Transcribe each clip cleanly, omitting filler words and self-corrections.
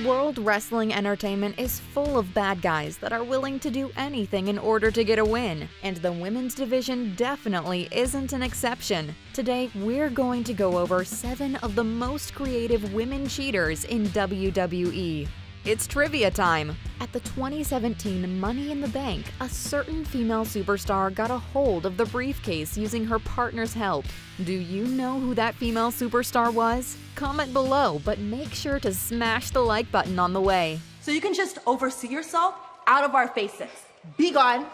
World Wrestling Entertainment is full of bad guys that are willing to do anything in order to get a win, and the women's division definitely isn't an exception. Today, we're going to go over 7 of the most creative women cheaters in WWE. It's trivia time! At the 2017 Money in the Bank, a certain female superstar got a hold of the briefcase using her partner's help. Do you know who that female superstar was? Comment below, but make sure to smash the like button on the way. So you can just oversee yourself out of our faces. Be gone.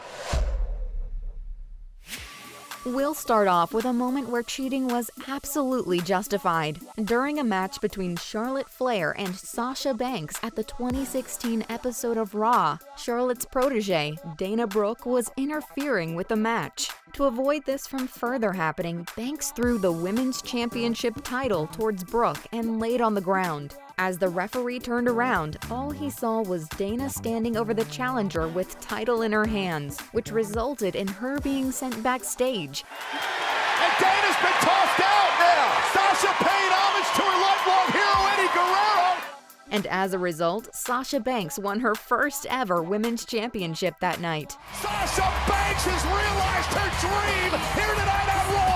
We'll start off with a moment where cheating was absolutely justified. During a match between Charlotte Flair and Sasha Banks at the 2016 episode of Raw, Charlotte's protege, Dana Brooke, was interfering with the match. To avoid this from further happening, Banks threw the Women's Championship title towards Brooke and laid on the ground. As the referee turned around, all he saw was Dana standing over the challenger with title in her hands, which resulted in her being sent backstage. And Dana's been tossed out now! Sasha paid homage to her lifelong hero, Eddie Guerrero! And as a result, Sasha Banks won her first ever Women's Championship that night. Sasha Banks has realized her dream here tonight on Raw!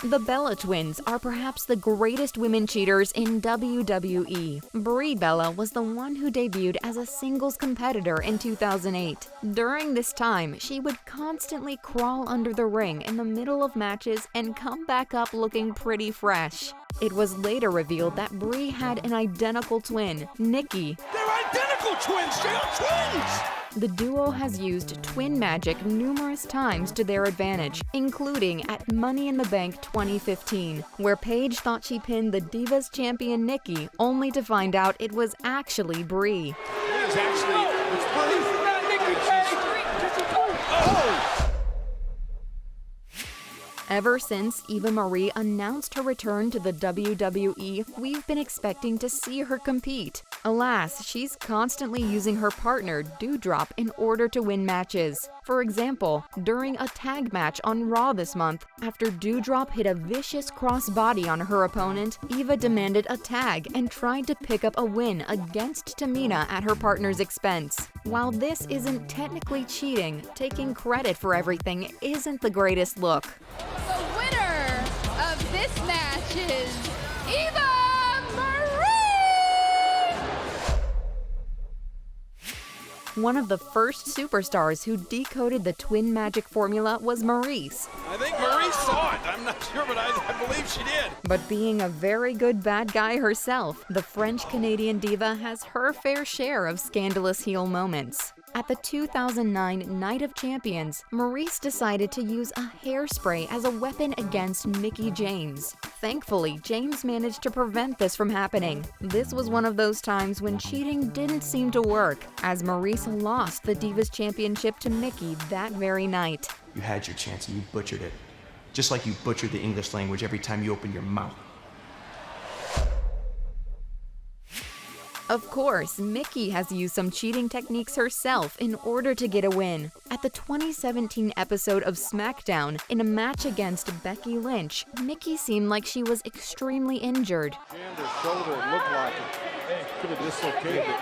The Bella Twins are perhaps the greatest women cheaters in WWE. Brie Bella was the one who debuted as a singles competitor in 2008. During this time, she would constantly crawl under the ring in the middle of matches and come back up looking pretty fresh. It was later revealed that Brie had an identical twin, Nikki. They're identical twins! They are twins! The duo has used twin magic numerous times to their advantage, including at Money in the Bank 2015, where Paige thought she pinned the Divas champion Nikki, only to find out it was actually Brie. It is actually... It's Brie. Oh! Ever since Eva Marie announced her return to the WWE, we've been expecting to see her compete. Alas, she's constantly using her partner, Doudrop, in order to win matches. For example, during a tag match on Raw this month, after Doudrop hit a vicious crossbody on her opponent, Eva demanded a tag and tried to pick up a win against Tamina at her partner's expense. While this isn't technically cheating, taking credit for everything isn't the greatest look. The winner of this match is Eva Marie! One of the first superstars who decoded the twin magic formula was Maryse. I think Maryse saw it. I'm not sure, but I believe she did. But being a very good bad guy herself, the French-Canadian diva has her fair share of scandalous heel moments. At the 2009 Night of Champions, Maryse decided to use a hairspray as a weapon against Mickie James. Thankfully, James managed to prevent this from happening. This was one of those times when cheating didn't seem to work, as Maryse lost the Divas Championship to Mickie that very night. You had your chance and you butchered it. Just like you butchered the English language every time you open your mouth. Of course, Mickie has used some cheating techniques herself in order to get a win. At the 2017 episode of SmackDown, in a match against Becky Lynch, Mickie seemed like she was extremely injured. And her shoulder looked like it could have dislocated it.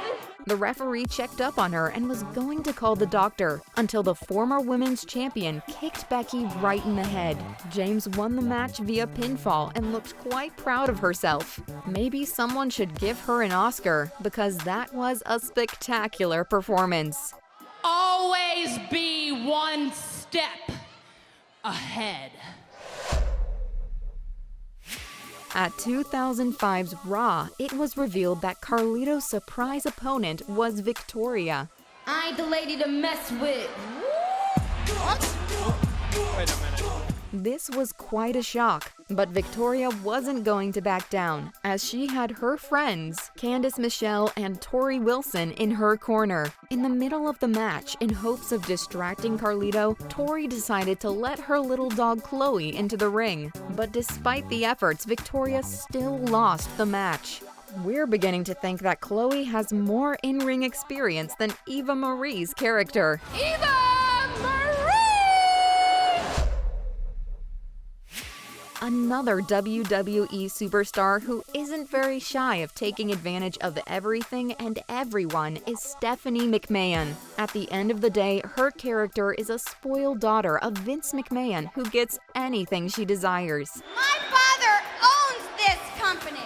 The referee checked up on her and was going to call the doctor, until the former women's champion kicked Becky right in the head. James won the match via pinfall and looked quite proud of herself. Maybe someone should give her an Oscar, because that was a spectacular performance. Always be one step ahead. At 2005's Raw, it was revealed that Carlito's surprise opponent was Victoria. I ain't the lady to mess with. Wait a minute. This was quite a shock, but Victoria wasn't going to back down, as she had her friends, Candice Michelle and Torrie Wilson, in her corner. In the middle of the match, in hopes of distracting Carlito, Torrie decided to let her little dog Chloe into the ring. But despite the efforts, Victoria still lost the match. We're beginning to think that Chloe has more in-ring experience than Eva Marie's character. Eva Marie! Another WWE superstar who isn't very shy of taking advantage of everything and everyone is Stephanie McMahon. At the end of the day, her character is a spoiled daughter of Vince McMahon who gets anything she desires. My father owns this company!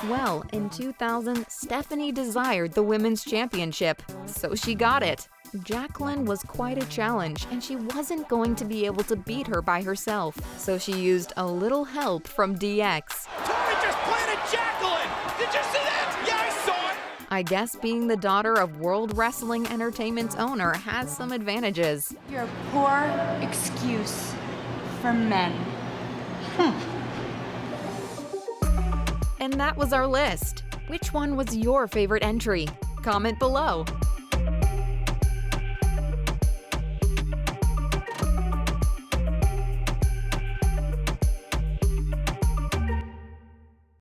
Well, in 2000, Stephanie desired the Women's Championship, so she got it. Jacqueline was quite a challenge, and she wasn't going to be able to beat her by herself, so she used a little help from DX. Torrie just planted Jacqueline! Did you see that? Yeah, I saw it! I guess being the daughter of World Wrestling Entertainment's owner has some advantages. You're a poor excuse for men. And that was our list. Which one was your favorite entry? Comment below.